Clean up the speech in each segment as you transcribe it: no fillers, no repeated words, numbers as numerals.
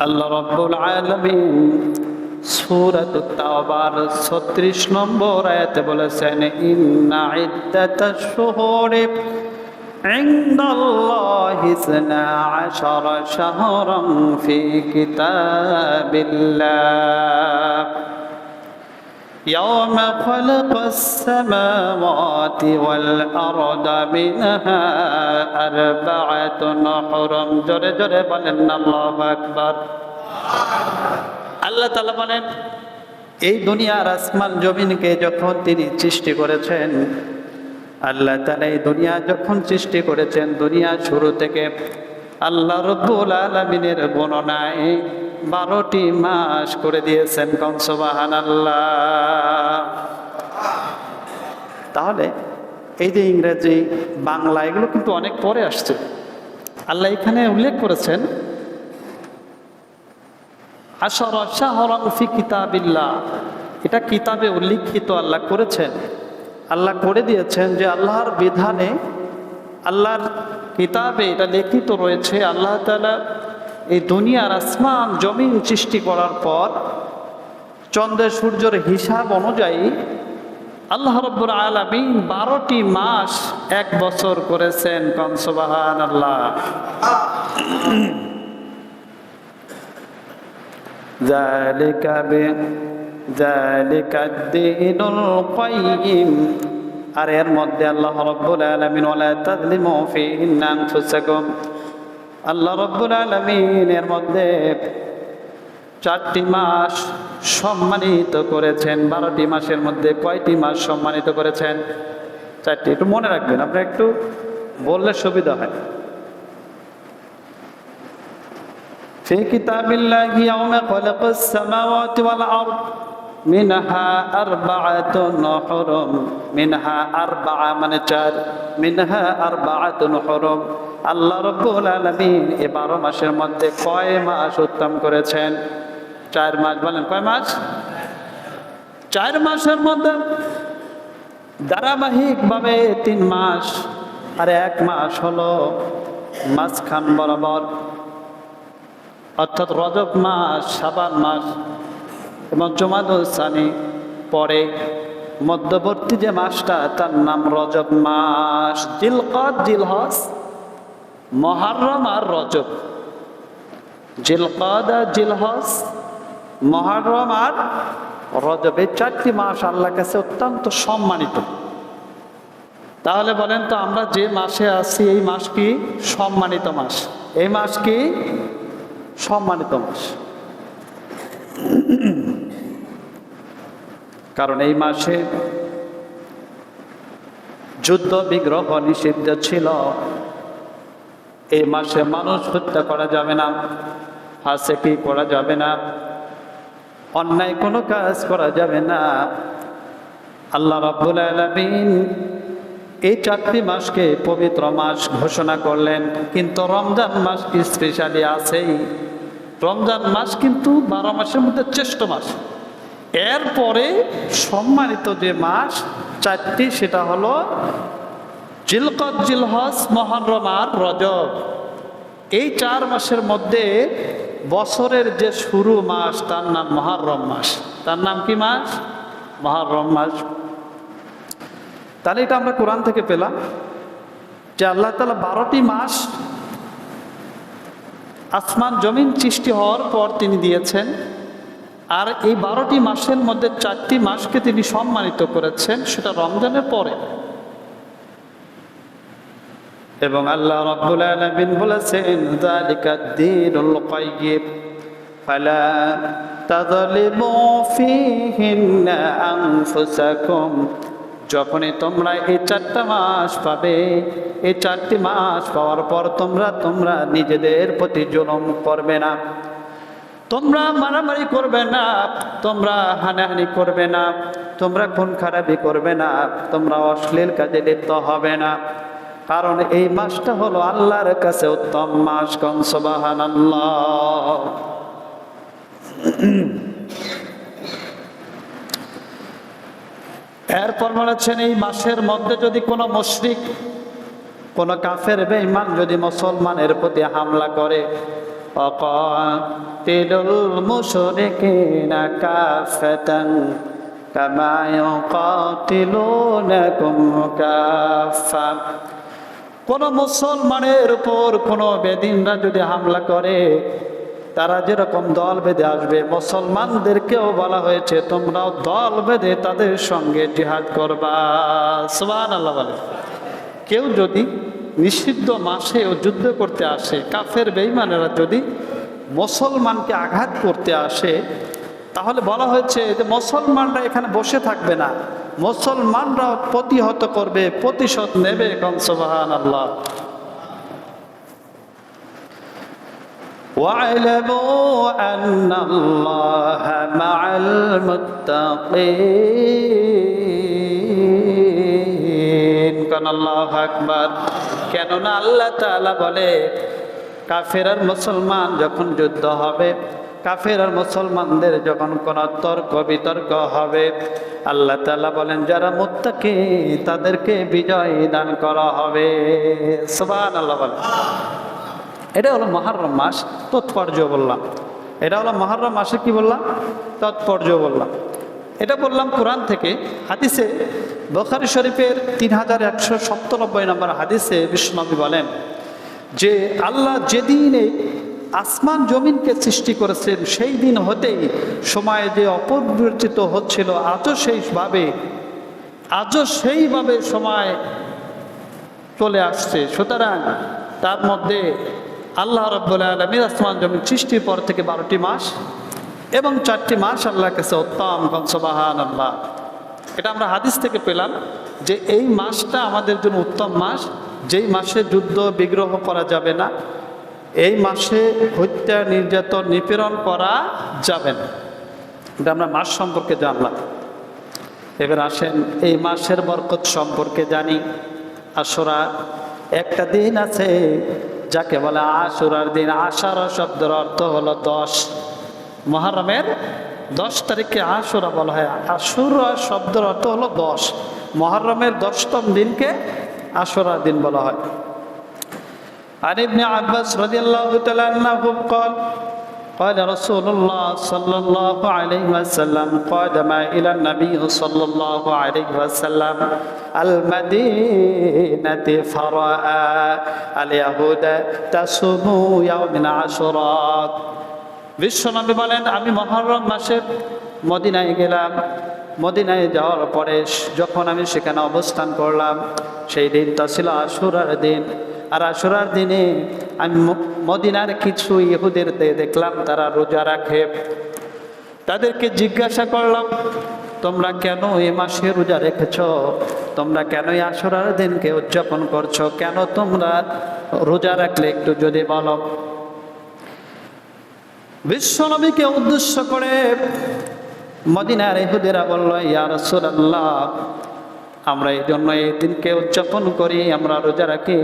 আল্লাহ রাব্বুল আলামিন সূরাতুত তাওবার ৩৬ নম্বর আয়াতে বলেছেন, ইন্না ইদ্দাতাশ শুহুরি ইনদাল্লাহি 12 শাহরান ফি কিতাবিল্লাহ يوم خلق السماوات والأرض منها أربعة حرم জোরে জোরে বলেন আল্লাহু আকবার। আল্লাহ তাআলা বলেন, এই দুনিয়ার আসমান জমিনকে যখন তিনি সৃষ্টি করেছেন, আল্লাহ তাআলা এই দুনিয়া যখন সৃষ্টি করেছেন, দুনিয়া শুরু থেকে আল্লাহ রাব্বুল আলামিনের গণনায় 12টি মাস করে দিয়েছেন। কোন সুবহানাল্লাহ। তাহলে এই যে ইংরেজি, বাংলা এগুলো কিন্তু অনেক পরে আসছে। আল্লাহ এখানে উল্লেখ করেছেন আশরা শাহরান ফি কিতাবিল্লাহ, এটা কিতাবে উল্লিখিত আল্লাহ করেছেন। আল্লাহ করে দিয়েছেন যে আল্লাহর বিধানে, আল্লাহর কিতাবে এটা লিখিত রয়েছে। আল্লাহ তাআলা এই দুনিয়ার আসমান জমিন সৃষ্টি করার পর চন্দ্র সূর্যের হিসাব অনুযায়ী আল্লাহ রাব্বুল আলামিন 12টি মাস এক বছর করেছেন। কোন সুবহানাল্লাহ। যালিকাদ দীনুল কাইয়্যিম। আর এর মধ্যে আল্লাহ রাব্বুল আলামিন ওয়ালা তাযলিমু ফীহিন্না আনফুসাকুম, আল্লাহ রাব্বুল আলামিন এর মধ্যে 4টি মাস সম্মানিত করেছেন। 12টি মাসের মধ্যে কয়টি মাস সম্মানিত করেছেন? 4টি। একটু মনে রাখবেন, আপনারা একটু বললে সুবিধা হয়। ফি কিতাবিল্লাহি ইয়াওমা খালাকাস সামাওয়াতি ওয়াল আরদ মিনহা আরবাআতুন হুরুম। মিনহা আরবাআ মানে 4, মিনহা আরবাআতুন হুরুম। আল্লাহ রাব্বুল আলামিন এই 12 মাসের মধ্যে কয় মাস উত্তম করেছেন? 4 মাস। বলেন কয় মাস? 4 মাসের মধ্যে ধারাবাহিকভাবে 3 মাস, আর 1 মাস হলো মাঝখান বরাবর, অর্থাৎ রজব মাস, শাবান মাস এবং জুমাদুল সানি পরে মধ্যবর্তী যে মাসটা তার নাম রজব মাস। জিলকদ, জিলহজ, মুহররম আর রজব। জিলকদ আর জিলহজ, মুহররম আর রজব, এই 4টি মাস আল্লাহর কাছে অত্যন্ত সম্মানিত। তাহলে বলেন তো, আমরা যে মাসে আছি এই মাস কি সম্মানিত মাস? এই মাস কি সম্মানিত মাস? কারণ এই মাসে যুদ্ধ বিগ্রহ নিষিদ্ধ ছিল। এই মাসে মানুষ হত্যা করা যাবে না, ফাসিকি করা যাবে না, অন্যায় কোনো কাজ করা যাবে না। আল্লাহ রাব্বুল আলামিন এই 4টি মাসকে পবিত্র মাস ঘোষণা করলেন। কিন্তু রমজান মাস স্পেশালি আছেই। রমজান মাস কিন্তু 12 মাসের মধ্যে শ্রেষ্ঠ মাস। এরপরে সম্মানিত যে মাস 4টি, সেটা হলো জিলকদ, জিলহজ, মুহররম আর রজব। এই 4 মাসের মধ্যে বছরের যে শুরু মাস তার নাম মুহররম মাস। তার নাম কি মাস? মুহররম মাস। তাহলে এটা আমরা কোরআন থেকে পেলাম যে আল্লাহ তাআলা 12টি মাস আসমান জমিন সৃষ্টি হওয়ার পর তিনি দিয়েছেন। আর এই 12টি মাসের মধ্যে 4টি মাসকে তিনি সম্মানিত করেছেন, সেটা রমজানের পরে। এবং আল্লাহ রাব্বুল আলামিন বলেছেন, যালিকাদ দীনুল কাইয়্যিম ফালা তাযলিমু ফীহিন্না আনফুসাকুম। যখনই তোমরা এই 4টা মাস পাবে, এই 4টি মাস পাওয়ার পর তোমরা নিজেদের প্রতি জুলুম করবে না, তোমরা মারামারি করবে না, তোমরা হানাহানি করবে না, তোমরা খুন খারাপি করবে না, তোমরা অশ্লীল কাজে লিপ্ত হবে না। কারণ এই মাসটা হলো আল্লাহর কাছে উত্তম মাস। কোন সুবহানাল্লাহ। এরপর বলেছেন, এই মাসের মধ্যে যদি কোনো মুশরিক, কোনো কাফের বেঈমান যদি মুসলমানের প্রতি হামলা করে, وقاتلوا المشركين كافة كما يقاتلونكم كافة। কোন মুসলমানের উপর কোন বেদিনরা যদি হামলা করে, তারা যেরকম দল বেঁধে আসবে, মুসলমানদেরকেও বলা হয়েছে তোমরাও দল বেঁধে তাদের সঙ্গে জিহাদ করবা। সুবহানাল্লাহ বলে। কেউ যদি নিষিদ্ধ মাসেও যুদ্ধ করতে আসে, কাফের বেঈমানেরা যদি মুসলমানকে আঘাত করতে আসে, তাহলে বলা হয়েছে যে মুসলমানরা এখানে বসে থাকবে না, মুসলমানরা প্রতিহত করবে, প্রতিশোধ নেবে। সুবহানাল্লাহ। وَاعْلَمُوا أَنَّ اللَّهَ مَعَ الْمُتَّقِينَ। আল্লাহু আকবার। কেননা আল্লাহ তাআলা বলে কাফের আর মুসলমান যখন যুদ্ধ হবে, কাফের আর মুসলমানদের যখন কোন তর্ক বিতর্ক হবে, আল্লাহ তাআলা বলেন যারা মুত্তাকি তাদেরকে বিজয় দান করা হবে। সুবহানাল্লাহ বলে। এটা হলো মুহররম মাস, তাৎপর্য বললাম। এটা হলো মুহররম মাসে কি বললাম? তাৎপর্য বললাম। এটা বললাম কোরআন থেকে। হাদিসে বুখারী শরীফের 3197 নম্বর হাদিসে বিশ্বনবী বলেন যে আল্লাহ যেদিনে আসমান জমিনকে সৃষ্টি করেছেন, সেই দিন হতেই সময় যে অপরিবর্তিত হচ্ছিল, আজও সেইভাবে সময় চলে আসছে। সুতরাং তার মধ্যে আল্লাহ রাব্বুল আলামিন আসমান জমিন সৃষ্টির পর থেকে 12টি মাস এবং 4টি মাস আল্লাহর কাছে উত্তম। সুবহানাল্লাহ। এটা আমরা হাদিস থেকে পেলাম যে এই মাসটা আমাদের জন্য উত্তম মাস, যেই মাসে যুদ্ধ বিগ্রহ করা যাবে না, এই মাসে হত্যা নির্যাতন নিপীড়ন করা যাবে না। এটা আমরা মাস সম্পর্কে জানলাম। এবার আসেন এই মাসের বরকত সম্পর্কে জানি। আশুরা একটা দিন আছে যাকে বলে আশুরার দিন। আশারা শব্দের অর্থ হলো 10। মুহররমের 10 তারিখে আশুরা বলা হয়। আশুরা শব্দের অর্থ হলো 10। মুহররমের 10তম দিনকে আশুরা দিন বলা হয়। عن ابن عباس رضي الله تعالى عنه قال قال رسول الله صلى الله عليه وسلم قدم إلى النبي صلى الله عليه وسلم المدينة فرأى اليهود تصوم يوم عاشوراء। বিশ্বনবী বলেন আমি মুহররম মাসে মদিনায় গেলাম। মদিনায় যাওয়ার পরে যখন আমি সেখানে অবস্থান করলাম, সেই দিনটা ছিল আশুরার দিন। আর আশুরার দিনে আমি মদিনার কিছু ইহুদের দেখলাম তারা রোজা রাখে। তাদেরকে জিজ্ঞাসা করলাম তোমরা কেন এই মাসে রোজা রেখেছ? তোমরা কেন এই আশুরার দিনকে উদযাপন করছো? কেন তোমরা রোজা রাখলে একটু যদি বলো। বিশ্বনবীকে উদ্দেশ্য করে মদিনার ইহুদিরা বলল ইয়া রাসূলুল্লাহ, আমরা এই জন্য এই দিনকে উদযাপন করি, আমরা রোজা রাখি,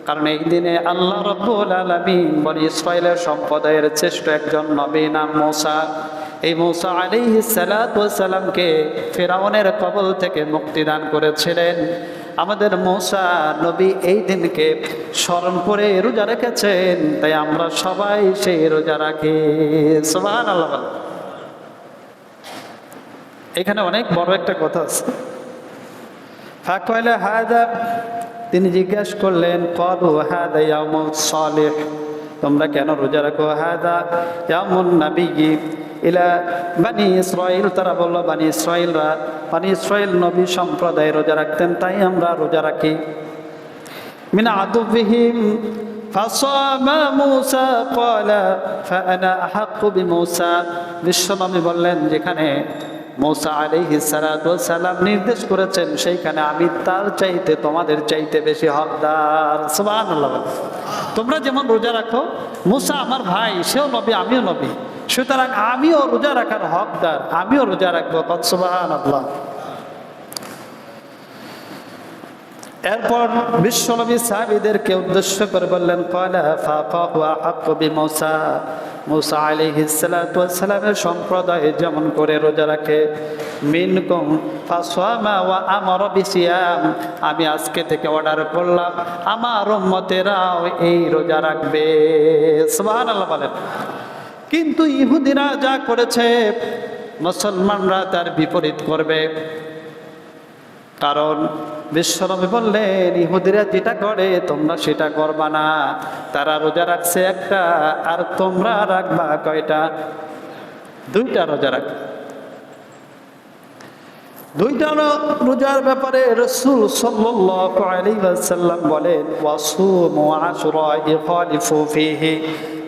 কারণ এই দিনে আল্লাহ রাব্বুল আলামিন বনি ইসরাইলের সম্প্রদায়ের শ্রেষ্ঠ একজন নবী নাম মূসা, এই মূসা আলাইহিস সালাতু ওয়াস সালামকে ফিরআউনের কবল থেকে মুক্তি দান করেছিলেন। আমাদের মূসা নবী এই দিনকে স্মরণ করে রোজা রেখেছেন, তাই আমরা সবাই সেই রোজা রাখি। সুবহানাল্লাহ। এখানে অনেক বড় একটা কথা আছে। ফাকালা হাদা, তিনি জিজ্ঞাসা করলেন ক্বালু হাদা ইয়াউমুস সালিহ, তোমরা কেন রোজা রাখো? হাদা ইয়াউমুন নাবিয়্যি ইলা বানি ইসরাইল, তারা বলল বানি ইসরাইল নবী সম্প্রদায় রোজা রাখতেন, তাই আমরা রোজা রাখি। মিন আদুবিহিম ফাসামা মূসা ক্বালা ফাআনা আহাক্কু বিমূসা। বিশ্বনবী বললেন যেখানে মূসা আলাইহিস সালাতু ওয়াস সালাম নির্দেশ করেছেন সেইখানে আমি তার চাইতে তোমাদের চাইতে বেশি হকদার। সুবহানাল্লাহ। তোমরা যেমন রোজা রাখো, মূসা আমার ভাই, সেও নবী আমিও নবী, সুতরাং আমিও রোজা রাখার হকদার, আমিও রোজা রাখবো। সুবহানাল্লাহ। এরপর বিশ্বনবী সাহাবীদেরকে উদ্দেশ্য করে বললেন ক্বালা ফাকাহু আহাক্কু বিমূসা, মুসা আলাইহিস সালাতু ওয়াস সালামের সম্প্রদায় যেমন করে রোজা রাখে, মিনকুম ফাসামা ওয়া আমারা বিসিয়াম, আমি আজকে থেকে অর্ডার করলাম আমার উম্মতেরাও এই রোজা রাখবে। সুবহানাল্লাহ বলেন। কিন্তু ইহুদিরা যা করেছে মুসলমানরা তার বিপরীত করবে। কারণ বিশ্বনবী বললেন ইহুদিরা যেটা করে তোমরা সেটা করবা না। তারা রোজা রাখছে একটা, আর তোমরা রাখবা কয়টা? দুইটা রোজা রাখবে। দুইটা রোজার ব্যাপারে রাসূল সাল্লাল্লাহু আলাইহি ওয়াসাল্লাম বলেন ওয়াসুমু আশরা ইখালিফু ফীহি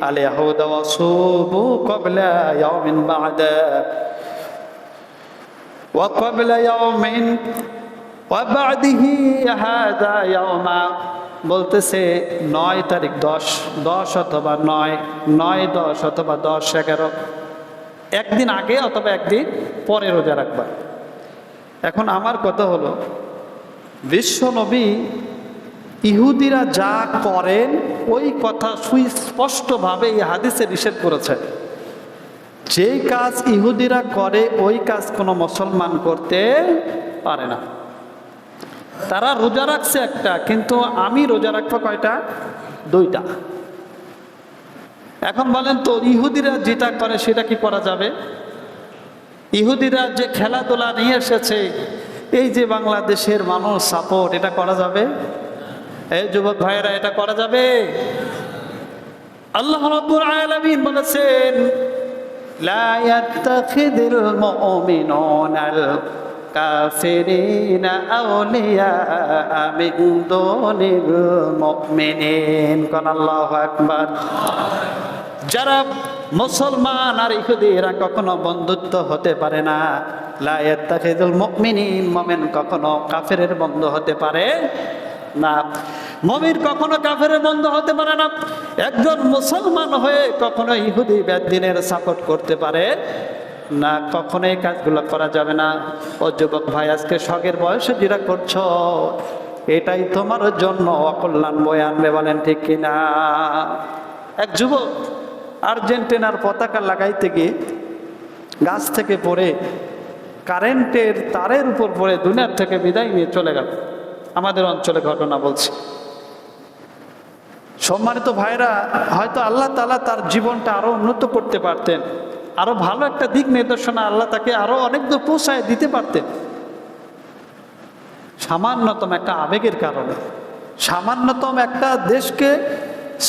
আল ইয়াহুদ ওয়াসুমু ক্বাবলা ইয়াউমিন বা'দা ওয়া ক্বাবলা ইয়াউমিন ওয়া বা'দিহি হাযা ইয়াউমা। বলতেছে 9 তারিখ 10 অথবা 9, 10 অথবা 10, 11, একদিন আগে অথবা একদিন পরে রোজা রাখবা। এখন আমার কথা হলো, বিশ্বনবী ইহুদিরা যা করেন ওই কথা সুস্পষ্টভাবে এই হাদিসে নিষেধ করেছে। যেই কাজ ইহুদিরা করে ওই কাজ কোনো মুসলমান করতে পারে না। তারা রোজা রাখছে একটা, কিন্তু আমি রোজা রাখবো কয়টা? দুইটা। এখন বলেন তো ইহুদিরা যেটা করে সেটা কি করা যাবে? ইহুদিরা যে খেলাধুলা নিয়ে এসেছে, এই যে বাংলাদেশের মানুষ সাপোর্ট, এটা করা যাবে? এই যুবক ভাইয়েরা, এটা করা যাবে? আল্লাহ রাব্বুল আলামিন বলেছেন লা ইয়াত্তাখিযুল মুমিনুনাল কাফিরিনা আউলিয়া মিন দুনিল মুমিনিন। কোন আল্লাহু আকবার। যারা মুসলমান আর ইহুদিরা কখনো বন্ধুত্ব হতে পারে না। লা ইয়াত্তাখিযুল মুমিনিন, মুমিন কখনো কাফেরের বন্ধু হতে পারে না। মুমিন কখনো কাফেরের বন্ধু হতে পারে না। একজন মুসলমান হয়ে কখনো ইহুদি বেদ্দিনের সাপোর্ট করতে পারে না। কখনো এই কাজগুলো করা যাবে না। ও যুবক ভাই, আজকে শখের বয়সে যেটা করছো এটাই তোমার জন্য অকল্যাণ বয়ে আনবে, বলেন ঠিক কিনা? এক যুবক আর্জেন্টিনার পতাকা লাগাইতে গিয়ে গাছ থেকে পড়ে কারেন্টের তারের উপর পড়ে দুনিয়ার থেকে বিদায় নিয়ে চলে গেল। আমাদের অঞ্চলে ঘটনা বলছি। সম্মানিত ভাইরা, হয়তো আল্লাহ তাআলা তার জীবনটা আরো উন্নত করতে পারতেন, আরো ভালো একটা দিক নির্দেশনা আল্লাহ তাকে আরো অনেক দূর পৌঁছায় দিতে পারতেন। সামান্যতম একটা আবেগের কারণে, সামান্যতম একটা দেশকে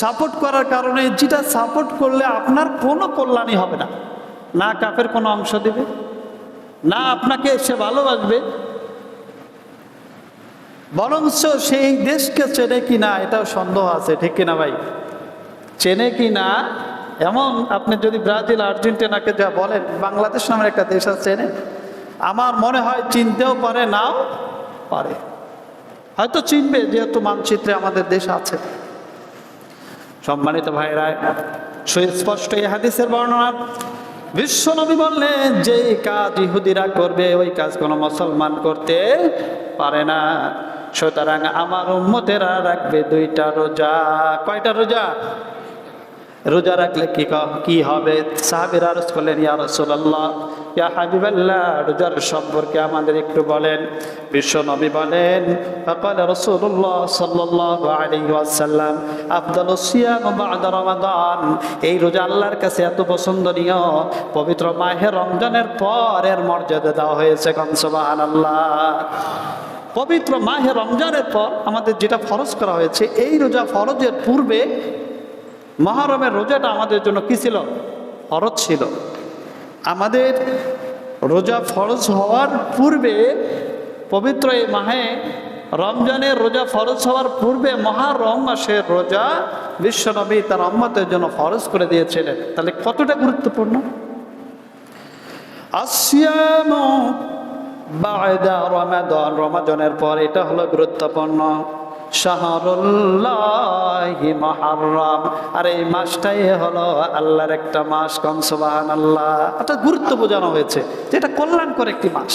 সাপোর্ট করার কারণে, যেটা সাপোর্ট করলে আপনার কোনো কল্যাণই হবে না। না কাফের কোনো অংশ দিবে, না আপনাকে সে ভালোবাসবে, বরঞ্চ সেই দেশকে চেনে কিনা এটাও সন্দেহ আছে, ঠিক কিনা ভাই? চেনে কিনা, এমন আপনি যদি ব্রাজিল আর্জেন্টিনাকে যা বলেন, বাংলাদেশ নামের একটা দেশ আছে, চেনে? আমার মনে হয় চিনতেও পারে, নাও পারে। হয়তো চিনবে, যেহেতু মানচিত্রে আমাদের দেশ আছে। সম্মানিত ভাইরা, সুস্পষ্ট এই হাদিসের বর্ণনা। বিশ্বনবী বললেন যে কাজ ইহুদিরা করবে ওই কাজ কোনো মুসলমান করতে পারে না। সুতরাং আমার উম্মতেরা রাখবে দুইটা রোজা। কয়টা রোজা? রোজা রাখলে কি হবে? সাহাবীরা আরজ করলেন, ইয়া রাসূলুল্লাহ, ইয়া হাবিবাল্লাহ, রোজার সম্পর্কে আমাদের একটু বলেন। বিশ্বনবী বলেন, ফাকাল রাসূলুল্লাহ সাল্লাল্লাহু আলাইহি ওয়াসাল্লাম আফদালুস সিয়াম বা'দা রমাদান। এই রোজা আল্লাহর কাছে এত পছন্দনীয়, পবিত্র মাহে রমজানের পর এর মর্যাদা দেওয়া হয়েছে। কোন সুবহানাল্লাহ। পবিত্র মাহে রমজানের পর আমাদের যেটা ফরজ করা হয়েছে, এই রোজা ফরজের পূর্বে মুহররমের রোজাটা আমাদের জন্য কি ছিল? ফরজ ছিল। আমাদের রোজা ফরজ হওয়ার পূর্বে, পবিত্র এই মাহে রমজানের রোজা ফরজ হওয়ার পূর্বে মুহররম মাসের রোজা বিশ্বনবী তার উম্মতের জন্য ফরজ করে দিয়েছিলেন। তাহলে কতটা গুরুত্বপূর্ণ! আসিয়ামু বা'দা রমাদান, রমাদানের পর এটা হলো গুরুত্বপূর্ণ। শাহরুল্লাহি মুহররম, আর এই মাসটাই হলো আল্লাহর একটা মাস। কোন সুবহানাল্লাহ। এটা গুরুত্ব বোঝানো হয়েছে যে এটা কল্যাণকর একটি মাস।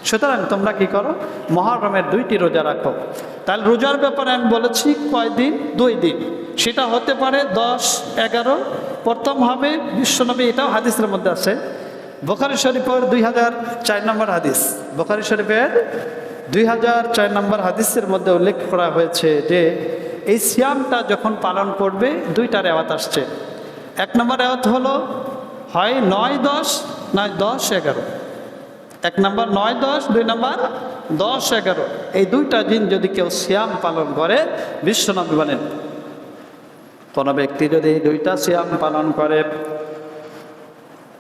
সুতরাং তোমরা কি করো? মুহররমের 2টি রোজা রাখো। তাহলে রোজার ব্যাপারে আমি বলেছি কয়দিন? 2 দিন। সেটা হতে পারে 10, 11, প্রথম হবে বিশ্বনবী, এটাও হাদিসের মধ্যে আছে। বুখারী শরীফের 2004 নম্বর হাদিস, বুখারী শরীফের 2004 নম্বর হাদিসের মধ্যে উল্লেখ করা হয়েছে যে এই সিয়ামটা যখন পালন করবে দুইটা রেওয়াত আসছে। 1 নম্বর রেওয়াত হলো হয় 9-10 নয় 10-11। 1 নম্বর 9-10, 2 নম্বর 10-11। এই দুইটা দিন যদি কেউ সিয়াম পালন করে, বিশ্বনবী বলেন কোনো ব্যক্তি যদি এই দুইটা সিয়াম পালন করে,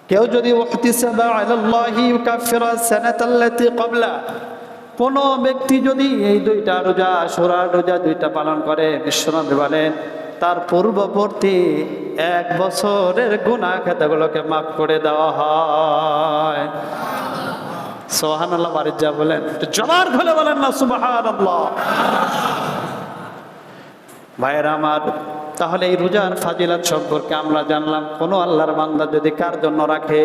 কেউ যদি ওয়াহতিসাবা আলাল্লাহি ইউকাফিরু সানাতাল্লাতী ক্বাবলা, কোনো ব্যক্তি যদি এই দুইটা রোজা, আশুরার রোজা দুইটা পালন করে, বিশ্বনবী বলেন তার পূর্ববর্তী 1 বছরের গুনাহ খাতাগুলোকে মাফ করে দেওয়া হয়। সুবহানাল্লাহ, বাড়ি যা বলেন, জবান খুলে বলেন না সুবহানাল্লাহ। ভাইরা আমার, তাহলে এই রোজার ফাজিলত সম্পর্কে আমরা জানলাম। কোনো আল্লাহর বান্দা যদি কার জন্য রাখে,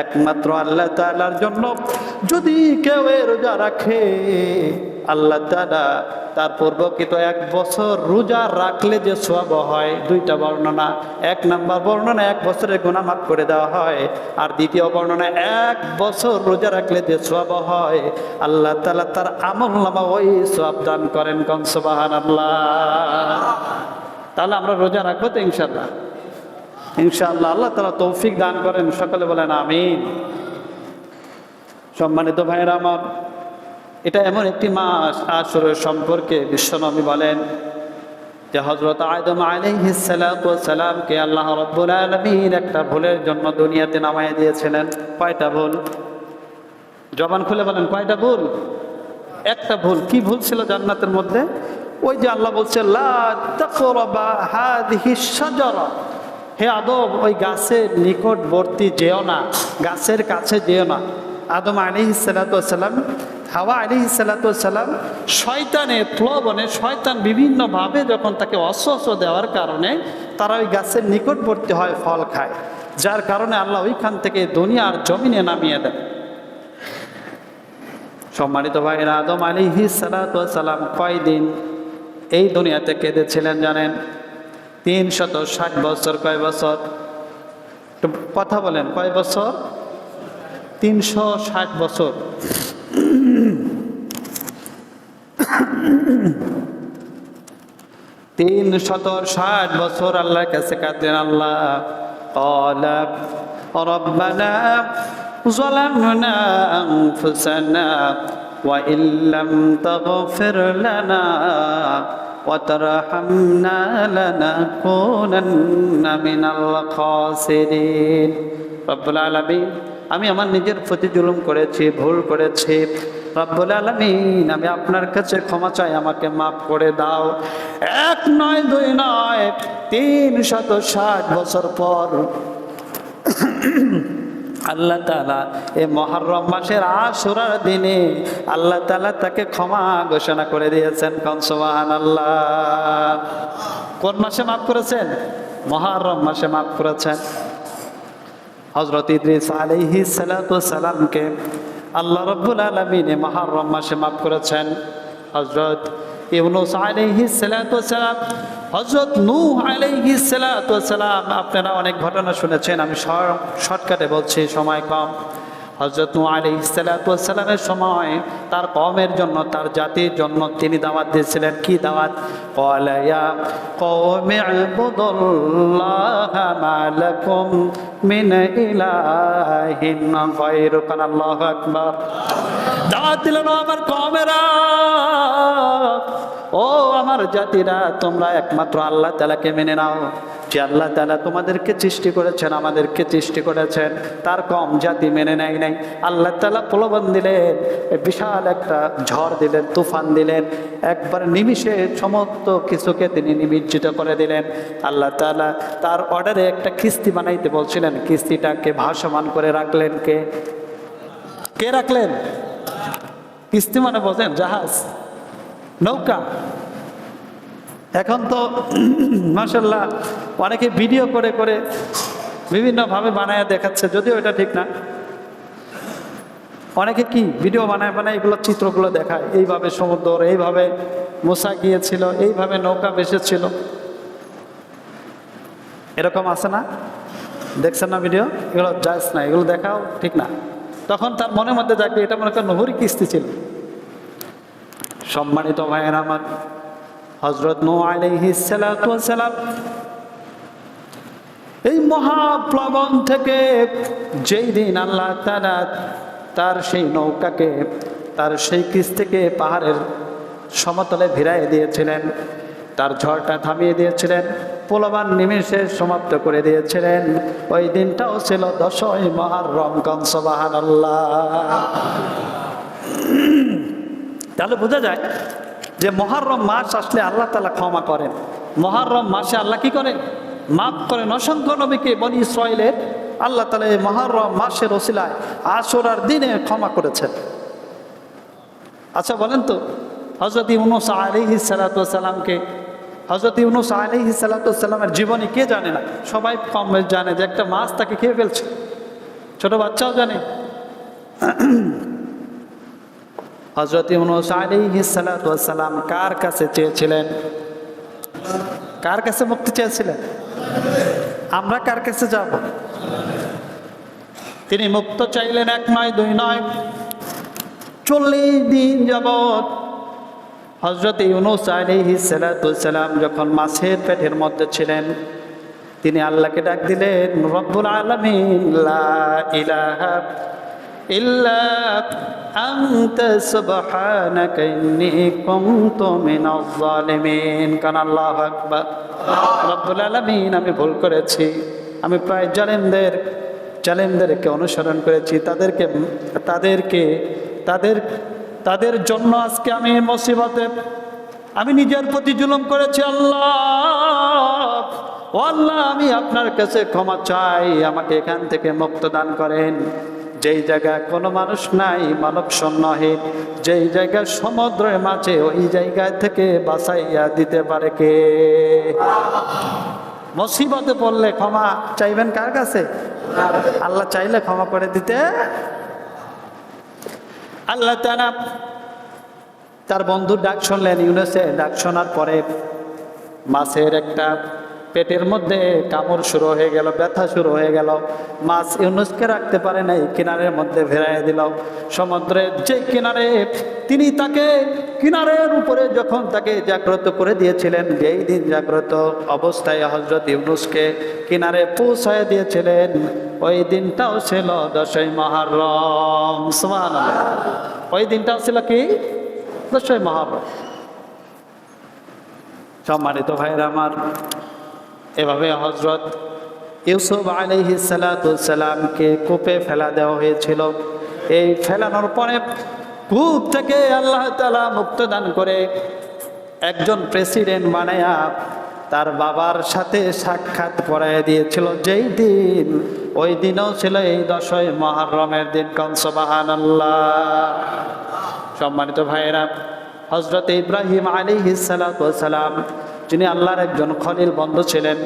একমাত্র আল্লাহ তাআলার জন্য যদি কেউ এই রোজা রাখে, আল্লাহ তাআলা তার পূর্বকৃত 1 বছর রোজা রাখলে যে সওয়াব হয়, দুইটা বর্ণনা। 1 নম্বর বর্ণনা 1 বছরের গুনাহ মাফ করে দেওয়া হয়, আর দ্বিতীয় বর্ণনা 1 বছর রোজা রাখলে যে সওয়াব হয়, আল্লাহ তাআলা তার আমলনামা ওই সওয়াব দান করেন। কোন সুবহানাল্লাহ। তাহলে আমরা রোজা রাখবো তো ইনশাআল্লাহ? ইনশাআল্লাহ আল্লাহ তাআলা তৌফিক দান করেন, সকলে বলেন আমিন। সম্মানিত ভাইরা আমার, এটা এমন একটি মাস, আশুরা সম্পর্কে বিশ্বনবী বলেন যে হযরত আদম আলাইহিস সালাতু ওয়াস সালামকে আল্লাহ রাব্বুল আলামিন একটা ভুলের জন্য দুনিয়াতে নামায় দিয়েছিলেন। কয়টা ভুল? জবান খুলে বলেন, কয়টা ভুল? একটা ভুল। কি ভুল ছিল জান্নাতের মধ্যে? ওই যে আল্লাহ বলছে লা তাকরাবা হাযিহিশ শাজারা, হে আদম ওই গাছের নিকটবর্তী যেও না, গাছের কাছে যেও না। আদম আলাইহিস সালাতু ওয়াস সালাম, হাওয়া আলাইহিস সালাতু ওয়াস সালাম শয়তানের প্রলোভনে, শয়তান বিভিন্নভাবে যখন তাকে অসওয়াসা দেওয়ার কারণে তারা ওই গাছের নিকটবর্তী হয়, ফল খায়, যার কারণে আল্লাহ ওইখান থেকে দুনিয়ার জমিনে নামিয়ে দেয়। সম্মানিত ভাইরা, আদম আলাইহিস সালাতু ওয়াস সালাম কয়দিন এই দুনিয়াতে কেঁদেছিলেন জানেন? 360 বছর। কয় বছর? কথা বলেন, কয় বছর? 360 বছর। 360 বছর আল্লাহর কাছে কাঁদলেন। আল্লাহ ক্বালা রাব্বানা যালামনা আনফুসানা ওয়া ইল্লাম তাগফির লানা ওয়া তারহামনা লানাকুনান্না মিনাল খাসিরিন। রব্বুল আলামিন, আমি আমার নিজের প্রতি জুলুম করেছি, ভুল করেছি। রব্বুল আলামিন, আমি আপনার কাছে ক্ষমা চাই, আমাকে মাফ করে দাও। 1 নয় 2 নয়, 360 বছর পর আল্লাহ তাআলা এই মুহররম মাসের আশুরার দিনে আল্লাহ তাআলা তাকে ক্ষমা ঘোষণা করে দিয়েছেন। কোন সুবহানাল্লাহ। কোন মাসে মাফ করেছেন? মুহররম মাসে মাফ করেছেন। হযরত ইদ্রিস আলাইহিস সালাতু ওয়াস সালামকে আল্লাহ রাব্বুল আলামিন মুহররম মাসে মাফ করেছেন। হযরত ইউনূস আলাইহিস সালাতু ওয়াস সালাম, হযরত নূহ আলাইহিস সালাতু ওয়াস সালাম, আপনারা অনেক ঘটনা শুনেছেন, আমি শর্টকাটে বলছি, সময় কম। হযরত নূহ আলাইহিস সালাতু ওয়াস সালামের সময় তার কওমের জন্য, তার জাতির জন্য তিনি দাওয়াত দিয়েছিলেন। কি দাওয়াত? ক্বালা ইয়া কওমি ইবুদুল্লাহা মা লাকুম মিন ইলাহিন গায়রুহু। আল্লাহু আকবার। দাওয়াত দিলেন, আমার কওমেরা, ও আমার জাতিরা, তোমরা একমাত্র আল্লাহ তাআলাকে মেনে নাও। যে আল্লাহ তাআলা তোমাদেরকে সৃষ্টি করেছেন, আমাদেরকে সৃষ্টি করেছেন, তার কম জাতি মেনে নেয় নাই। আল্লাহ তাআলা প্রলোভন দিলেন, বিশাল একটা ঝড় দিলেন, তুফান দিলেন, একবার নিমিষে সমস্ত কিছুকে তিনি নিমজ্জিত করে দিলেন। আল্লাহ তাআলা তার অর্ডারে একটা কিস্তি বানাইতে বলছিলেন, কিস্তিটাকে ভাসমান করে রাখলেন কে? কে রাখলেন? কিস্তি মানে বোঝেন? জাহাজ, নৌকা। এখন তো মাশাআল্লাহ অনেকে ভিডিও করে করে বিভিন্নভাবে বানায় দেখাচ্ছে, যদিও এটা ঠিক না। অনেকে কি ভিডিও বানায় বানায় এগুলো চিত্রগুলো দেখায়, এইভাবে সমুদ্র, এইভাবে মুসা গিয়েছিল, এইভাবে নৌকা ভেসেছিল। এরকম আছে না? দেখছেন না ভিডিও? এগুলো জায়েজ না, এগুলো দেখাও ঠিক না। তখন তার মনের মধ্যে যাকে এটা মনে করেন নহরি কিস্তি ছিল। সম্মানিত ভাইয়ের আমার, হযরত নূহ আলাইহিস সালাতু ওয়াস সালাম এই মহাপ্লাবন থেকে যেই দিন আল্লাহ তাআলা তার সেই নৌকাকে তার সেই কিস্তিকে পাহাড়ের সমতলে ভিড়াইয়ে দিয়েছিলেন, তার ঝড়টা থামিয়ে দিয়েছিলেন, পোলাবান নিমেষে সমাপ্ত করে দিয়েছিলেন, ওই দিনটাও ছিল 10ই মুহররম। সুবহানাল্লাহ। তাহলে বোঝা যায় যে মুহররম মাস আসলে আল্লাহ তাআলা ক্ষমা করেন। মুহররম মাসে আল্লাহ কি করেন? মাফ করেন। অসংখ্য নবীকে বনি ইসরাইলের আল্লাহ তাআলা এই মুহররম মাসের ওসিলায় আশুরার দিনে ক্ষমা করেছেন। আচ্ছা বলেন তো, হযরত ইউনূস আলাইহিস সালাতু ওয়াস সালামকে, হযরত ইউনূস আলাইহিস সালাতু ওয়াস সালামের জীবনী কে জানে না? সবাই কম বেশ জানে যে একটা মাছ তাকে খেয়ে ফেলছে, ছোট বাচ্চাও জানে। হযরত ইউনূস আলাইহিস সালাতু ওয়াস সালাম কার কাছে চেয়েছিলেন? কার কাছে মুক্তি চেয়েছিলেন? আমরা কার কাছে যাব? তিনি মুক্ত চাইলেন, এক নয় দুই নয়, 40 দিন যাবত হযরত ইউনূস আলাইহিস সালাতু ওয়াস সালাম যখন মাছের পেটের মধ্যে ছিলেন, তিনি আল্লাহকে ডাক দিলেন, রব্বুল আলামিন লা ইলাহা ইল্লা আনতা সুবহানাকা ইন্নী কুনতু মিনাজ জালিমিন। কান আল্লাহু আকবার। রব্বুল আলামিন, আমি ভুল করেছি, আমি প্রায় জালেমদেরকে অনুসরণ করেছি, তাদের জন্য আজকে আমি মুসিবতে, আমি নিজের প্রতি জুলুম করেছি। আল্লাহ, ও আল্লাহ, আমি আপনার কাছে ক্ষমা চাই, আমাকে এখান থেকে মুক্ত দান করেন। যেই জায়গায় কোনো মানুষ নাই, মানব শূন্যহীন, যেই জায়গায় সমুদ্রের মাঝে, ওই জায়গায় থেকে বাঁচাইয়া দিতে পারে কে? মুসিবতে পড়লে ক্ষমা চাইবেন কার কাছে? আল্লাহ চাইলে ক্ষমা করে দিতে। আল্লাহ তাআলা তার বন্ধুর ডাক শুনলেন, ইউনূসের ডাক শোনার পরে মাছের একটা পেটের মধ্যে কামড় শুরু হয়ে গেল, ব্যথা শুরু হয়ে গেল। মাছ ইউনূসকে রাখতে পারে নাই, কিনারের মধ্যে ভেড়াইয়া দিল। সমুদ্রের যে কিনারে তিনি তাকে, কিনারের উপরে যখন তাকে জাগ্রত করে দিয়েছিলেন, যেই দিন জাগ্রত অবস্থায় হযরত ইউনূসকে কিনারে পৌঁছায় দিয়েছিলেন, ওই দিনটাও ছিল 10ই মুহররম। সুবহানাল্লাহ। ওই দিনটাও ছিল কি? 10ই মুহররম। সম্মানিত ভাইরা আমার, এভাবে হযরত ইউসুফ আলাইহিস সালাতু ওয়াস সালামকে কূপে ফেলা দেওয়া হয়েছিল। এই ফেলানোর পরে কূপ থেকে আল্লাহ তাআলা মুক্ত দান করে একজন প্রেসিডেন্ট বানায়া তার বাবার সাথে সাক্ষাৎ করায় দিয়েছিল যেই দিন, ওই দিনও ছিল এই 10ই মুহররমের দিন। কোন সুবহানাল্লাহ। সম্মানিত ভাইয়েরা, হযরত ইব্রাহিম আলাইহিস সালাতু ওয়াস সালাম, যিনি আল্লাহর একজন খলিল বন্ধু ছিলেন,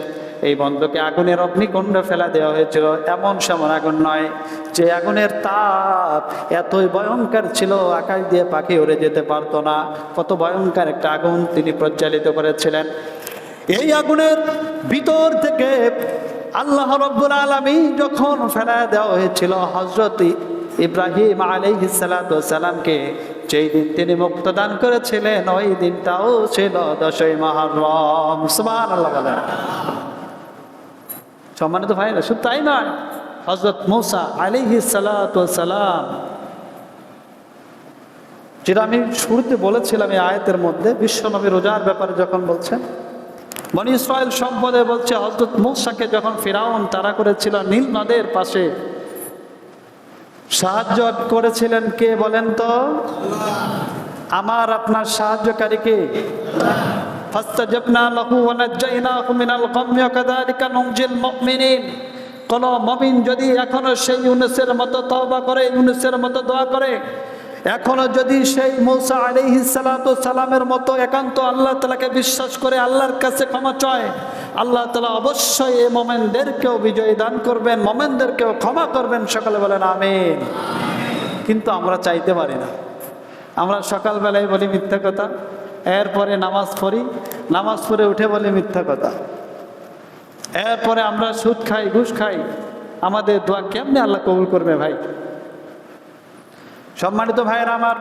এই বন্ধুকে আগুনের অগ্নিকুণ্ডে ফেলা দেওয়া হয়েছিল। এমন সেমন আগুন নয়, যে আগুনের তাপ এতই ভয়ঙ্কর ছিল, আকাশ দিয়ে পাখি উড়ে যেতে পারতো না। কত ভয়ঙ্কর একটা আগুন তিনি প্রজ্বালিত করেছিলেন। এই আগুনের ভিতর থেকে আল্লাহ রাব্বুল আলামিন যখন ফেলা দেওয়া হয়েছিল হযরত ইব্রাহিম আলাইহিস সালাতু ওয়াস সালামকে, যেই দিন তিনি মুক্ত দান করেছিলেন, ওই দিনটাও ছিল 10ই মুহররম। সুবহানাল্লাহ বলেন। সম্মানিত ভাইরা, শুধু তাই নয়, হযরত মূসা আলাইহিস সালাতু ওয়াস সালাম, যেটা আমি শুরুতে বলেছিলাম এই আয়াতের মধ্যে, বিশ্বনবী রোজার ব্যাপারে যখন বলছেন, বনি ইসরাইল সম্পদে বলছে, হযরত মূসাকে যখন ফিরাউন তাড়া করেছিল নীল নদের পাশে, সাহায্য করেছিলেন কে বলেন তো? আমার আপনার সাহায্যকারী কে? ফাস্তাজাবনা লাহু ওয়া নাজ্জায়নাহু মিনাল গাম্মি ওয়া কাযালিকা নুনজিল মুমিনিন। কোন মুমিন যদি এখনো সেই ইউনূসের মতো তওবা করে, ইউনূসের মতো দোয়া করে, এখনো যদি সেই মূসা আলাইহিস সালাতু ওয়াস সালামের মতো একান্ত আল্লাহ তাআলাকে বিশ্বাস করে আল্লাহর কাছে ক্ষমা চায়, আল্লাহ তাআলা অবশ্যই এই মুমিনদেরকেও বিজয় দান করবেন, মুমিনদেরকেও ক্ষমা করবেন। সকলে বলেন আমিন। কিন্তু আমরা চাইতে পারি না। আমরা সকালবেলায় বলি মিথ্যা কথা, এরপরে নামাজ পড়ি, নামাজ পড়ে উঠে বলি মিথ্যা কথা, এরপরে আমরা সুদ খাই, ঘুষ খাই, আমাদের দোয়া কেমনে আল্লাহ কবুল করবে ভাই? সম্মানিত ভাইয়েরা আমার,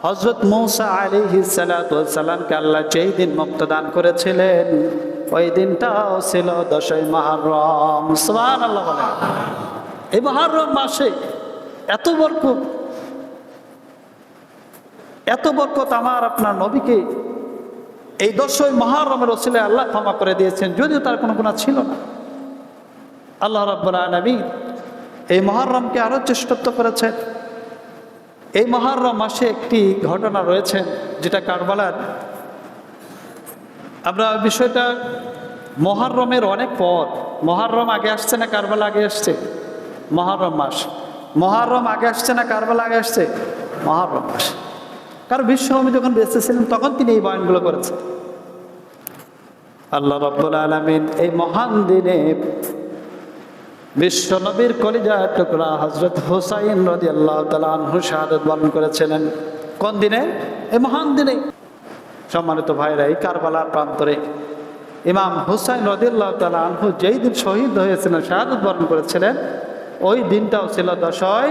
হযরত মূসা আলাইহিস সালাতু ওয়াস সালামকে আল্লাহ যেই দিন মুক্ত দান করেছিলেন ওই দিনটাও ছিল 10ই মুহররম। সুবহানাল্লাহ বলেন। এই মুহররম মাসে এত বরকত, এত বরকত আমার আপনার নবীকে এই 10ই মুহররমের ওসিলায় আল্লাহ ক্ষমা করে দিয়েছেন, যদিও তার কোনো গুনাহ ছিল না। আল্লাহ রাব্বুল আলামিন এই মুহররমকে আরো শ্রেষ্ঠত্ব করেছেন। এই মুহররম মাসে একটি ঘটনা রয়েছে যেটা কারবালার, আমরা বিষয়টা মুহররমের অনেক পর, মুহররম আগে আসছে না কারবালা আগে আসছে? মুহররম মাস, মুহররম আগে আসছে না কারবালা আগে আসছে? মুহররম মাস। কারণ বিশ্বনবী যখন বেঁচে ছিলেন তখন তিনি এই বয়ানগুলো করেছেন। আল্লাহ রাব্বুল আলামিন এই মহান দিনে বিশ্বনবীর কলিজার টুকরা হযরত হুসাইন রাদিয়াল্লাহু তাআলা আনহু শাহাদাত বরণ করেছিলেন। কোন দিনে? এই মহান দিনে। সম্মানিত ভাইরা, এই কারবালার প্রান্তরে ইমাম হুসাইন রাদিয়াল্লাহু তাআলা আনহু যেই দিন শহীদ হয়েছিলেন, শাহাদাত বরণ করেছিলেন, ওই দিনটাও ছিল 10ই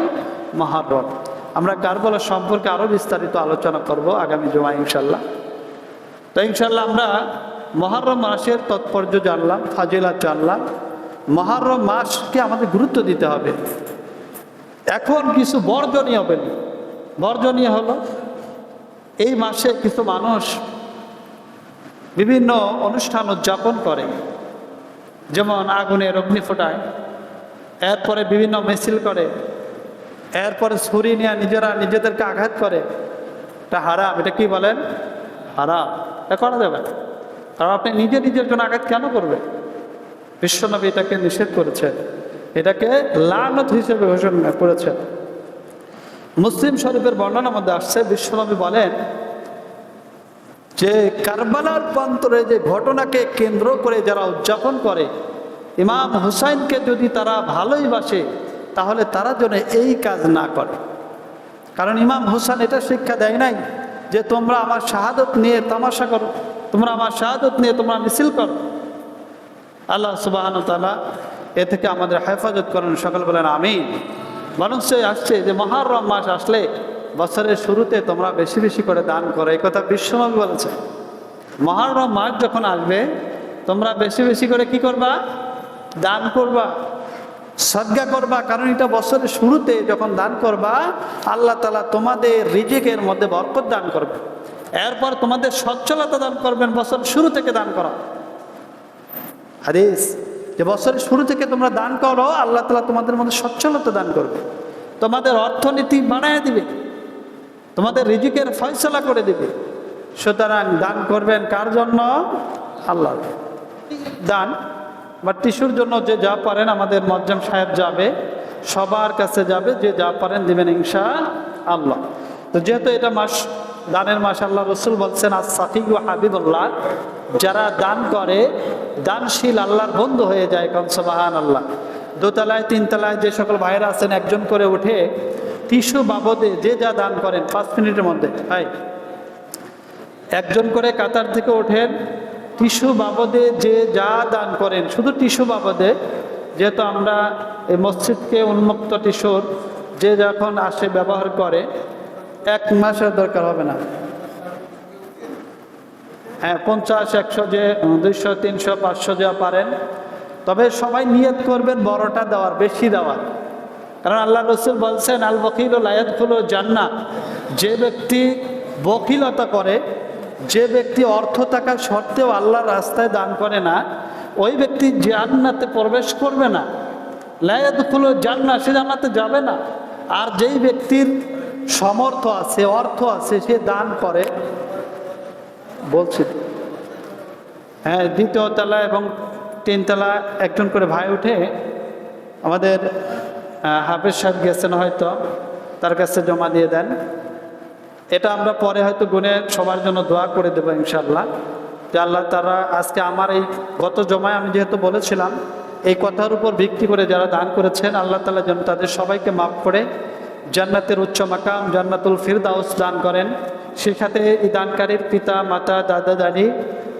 মুহররম। আমরা কারবালা সম্পর্কে আরো বিস্তারিত আলোচনা করব আগামী জুমায় ইনশাআল্লাহ। তো ইনশাআল্লাহ আমরা মুহররম মাসের তাৎপর্য জানলাম, ফাজিলাত জানলাম। মুহররম মাসকে আমাদের গুরুত্ব দিতে হবে। এখন কিছু বর্জনীয় হবে। বর্জনীয় হলো এই মাসে কিছু মানুষ বিভিন্ন অনুষ্ঠান উদযাপন করে, যেমন আগুনের অগ্নি ফোটায়, এরপরে বিভিন্ন মিছিল করে, এরপরে ছুরি নিয়ে নিজেরা নিজেদেরকে আঘাত করে। এটা হারাম। এটা কি বলেন? হারাম। এটা করা যাবে না। কারণ আপনি নিজে নিজের জন্য আঘাত কেন করবেন? বিশ্বনবী এটাকে নিষেধ করেছেন, এটাকে লানত হিসেবে ঘোষণা করেছেন। মুসলিম শরীফের বর্ণনার মধ্যে আসছে, বিশ্বনবী বলেন যে কারবালার প্রান্তরে যে ঘটনাকে কেন্দ্র করে যারা উদযাপন করে, ইমাম হুসাইনকে যদি তারা ভালোই বাসে তাহলে তারা যেন এই কাজ না করে। কারণ ইমাম হুসাইন এটা শিক্ষা দেয় নাই যে তোমরা আমার শাহাদত নিয়ে তামাশা করো, তোমরা আমার শাহাদত নিয়ে তোমরা মিছিল করো। আল্লাহ সুবহানাহু ওয়া তাআলা এ থেকে আমাদের হেফাজত করেন, সকল বলেন আমিন। মানুষ আসছে যে মুহররম মাস আসলে বছরের শুরুতে তোমরা বেশি বেশি করে দান করো, এই কথা বিশ্বনবী বলেছে। মুহররম মাস যখন আসবে তোমরা বেশি বেশি করে কি করবা? দান করবা, সদকা করবা। কারণ এটা বছরের শুরুতে যখন দান করবা আল্লাহ তাআলা তোমাদের রিজিকের মধ্যে বরকত দান করবে। এরপর তোমাদের সচ্ছলতা দান করবেন, বছর শুরু থেকে দান করা। হাদিস যে বছরের শুরু থেকে তোমরা দান করো, আল্লাহ তাআলা তোমাদের মধ্যে সচ্ছলতা দান করবে, তোমাদের অর্থনীতি বাড়ায় দিবে, তোমাদের রিজিকের ফয়সালা করে দিবে। সুতরাং দান করবেন কার জন্য? আল্লাহ। দান বা টিস্যুর জন্য যে যা পারেন, আমাদের মুয়াজ্জম সাহেব যাবে, সবার কাছে যাবে, যে যা পারেন দিবেন ইনশাআল্লাহ। তো যেহেতু এটা মাস, দানের মাস, আল্লাহ রাসূল বলছেন আস-সাকি ওয়া হাবিবুল্লাহ, যারা দান করে দানশীল আল্লাহর বন্ধু হয়ে যায়। কারণ সুবহানাল্লাহ, দোতলায় তিনতলায় যে সকল ভাইরা আছেন একজন করে উঠে টিস্যু বাবদে যে যা দান করেন 5 মিনিটের মধ্যে, ভাই একজন করে কাতার থেকে ওঠেন, টিস্যু বাবদে যে যা দান করেন, শুধু টিস্যু বাবদে, যেহেতু আমরা এই মসজিদকে উন্মুক্ত টিস্যুর যে যখন আসে ব্যবহার করে, 1 মাসের দরকার হবে না। হ্যাঁ, 50, 100, যে 200, 300, 500 যা পারেন। তবে সবাই নিয়ত করবেন বড়টা দেওয়ার, বেশি দেওয়ার। কারণ আল্লাহ রাসূল বলছেন আল বখিল লা ইয়াদখুলুল জান্নাহ, যে ব্যক্তি বখিলতা করে, যে ব্যক্তি অর্থ থাকা সত্ত্বেও আল্লাহর রাস্তায় দান করে না, ওই ব্যক্তি জান্নাতে প্রবেশ করবে না। লা ইয়াদখুলুল জান্নাহ, সে জান্নাতে যাবে না। আর যেই ব্যক্তির সমর্থ আছে, অর্থ আছে, সে দান করে, বলছি হ্যাঁ, 2য় তলা এবং 3 তলা একজন করে ভাই উঠে, আমাদের হাফেজ সাহেব গেছেন হয়তো, তার কাছে জমা দিয়ে দেন। এটা আমরা পরে হয়তো গুনে সবার জন্য দোয়া করে দেবো ইনশাআল্লাহ। যে আল্লাহ তারা আজকে আমার এই গত জমায় আমি যেহেতু বলেছিলাম, এই কথার উপর ভিত্তি করে যারা দান করেছেন, আল্লাহ তাআলা যেন তাদের সবাইকে মাফ করে জান্নাতের উচ্চ মাকাম জান্নাতুল ফিরদাউস দান করেন। সেই সাথে এই দানকারীর পিতা, মাতা, দাদা, দাদি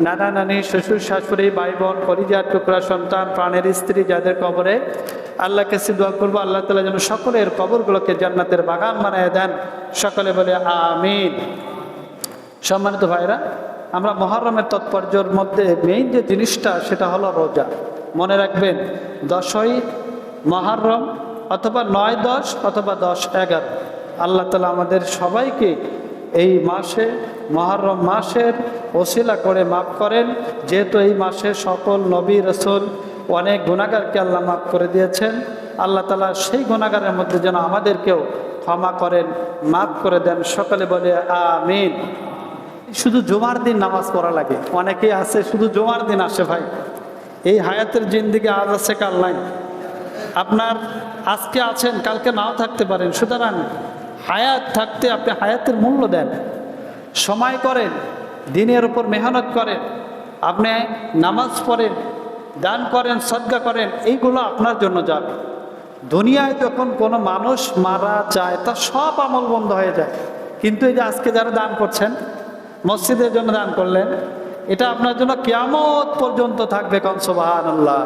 নানা নানি, শ্বশুর শাশুড়ি, ভাই বোন, পরিবার, টুকরা সন্তান, প্রাণের স্ত্রী যাদের কবরে, আল্লাহকে দোয়া করবো আল্লাহ তাআলা যেন সকলের কবরগুলোকে জান্নাতের বাগান বানিয়ে দেন। সকলে বলে আমিন। সম্মানিত ভাইরা, আমরা মুহররমের তাৎপর্যের মধ্যে মেইন যে জিনিসটা সেটা হলো রোজা। মনে রাখবেন 10ই মুহররম অথবা 9-10 অথবা 10-11 আল্লাহ তাআলা আমাদের সবাইকে এই মাসে, মুহররম মাসের ওসিলা করে মাফ করেন। যেহেতু এই মাসে সকল নবী রাসূল অনেক গুনাহগারকে আল্লাহ মাফ করে দিয়েছেন, আল্লাহ তাআলা সেই গুনাহগারের মধ্যে যেন আমাদেরকেও ক্ষমা করেন, মাফ করে দেন। সকলে বলে আমিন। শুধু জুমার দিন নামাজ পড়া লাগে, অনেকেই আছে শুধু জুমার দিন আসে। ভাই, এই হায়াতের জিন্দিগি আজ আছে কাল নাই। আপনার আজকে আছেন, কালকে নাও থাকতে পারেন। সুতরাং হায়াত থাকতে আপনি হায়াতের মূল্য দেন, সময় করেন, দিনের উপর মেহনত করেন, আপনি নামাজ পড়েন, দান করেন, সদকা করেন, এইগুলো আপনার জন্য যাবে। দুনিয়ায় যখন কোনো মানুষ মারা যায় তার সব আমল বন্ধ হয়ে যায়, কিন্তু এই যে আজকে যারা দান করছেন, মসজিদের জন্য দান করলেন, এটা আপনার জন্য কিয়ামত পর্যন্ত থাকবে। কোন সুবহানাল্লাহ।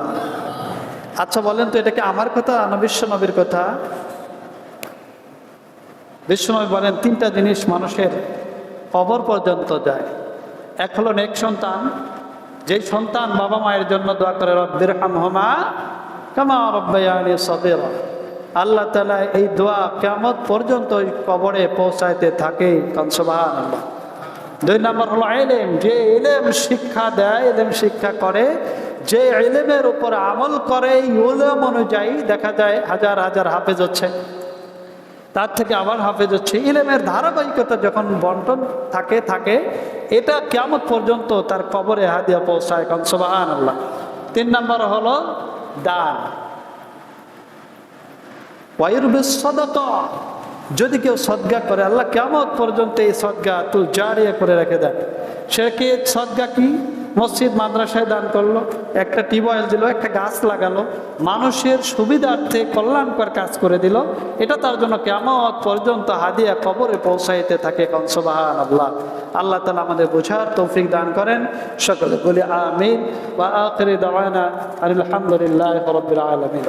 আচ্ছা বলেন তো, এটা কি আমার কথা না বিশ্ব নবীর কথা? বিশ্বনবী বলেন 3টা জিনিস মানুষের কবর পর্যন্ত যায়। এক হলো নেক সন্তান, যেই সন্তান বাবা মায়ের জন্য দোয়া করে রব্বিরহামহুমা কামা রাব্বায়ানি সগীরা। আল্লাহ তাআলা এই দোয়া কিয়ামত পর্যন্ত ওই কবরে পৌঁছাইতে থাকে। কোন সুবহানাল্লাহ। 2 নম্বর হলো ইলম, যে ইলম শিক্ষা দেয়, ইলম শিক্ষা করে, যে ইলমের উপর আমল করে, ইলম অনুযায়ী দেখা যায় হাজার হাজার হাফেজ হচ্ছে, তার থেকে আবার হাফেজ হচ্ছে। ইলমের ধারাবাহিকতা যখন বন্টন থাকে এটা কিয়ামত পর্যন্ত তার কবরে হাদিয়া পৌঁছায়। কোন সুবহানাল্লাহ। 3 নম্বর হলো দান, ওয়ায়ুরবিস সাদাকা। যদি কেউ সদকা করে, আল্লাহ কিয়ামত পর্যন্ত এই সদকা তুল জারিয়া করে রেখে দেয়। সে কি সদকা? কি মসজিদ মাদ্রাসায় দান করলো, একটা টিউবওয়েল দিল, একটা গাছ লাগালো, মানুষের সুবিধার্থে কল্যাণকর কাজ করে দিল, এটা তার জন্য কিয়ামত পর্যন্ত হাদিয়া কবরে পৌঁছাইতে থাকে। কোন সুবহানাল্লাহ। আল্লাহ তাআলা আমাদের বোঝার তৌফিক দান করেন। সকলে বলি আমিন। ওয়া আখিরি দাওয়ানা আলহামদুলিল্লাহি রাব্বিল আলামিন।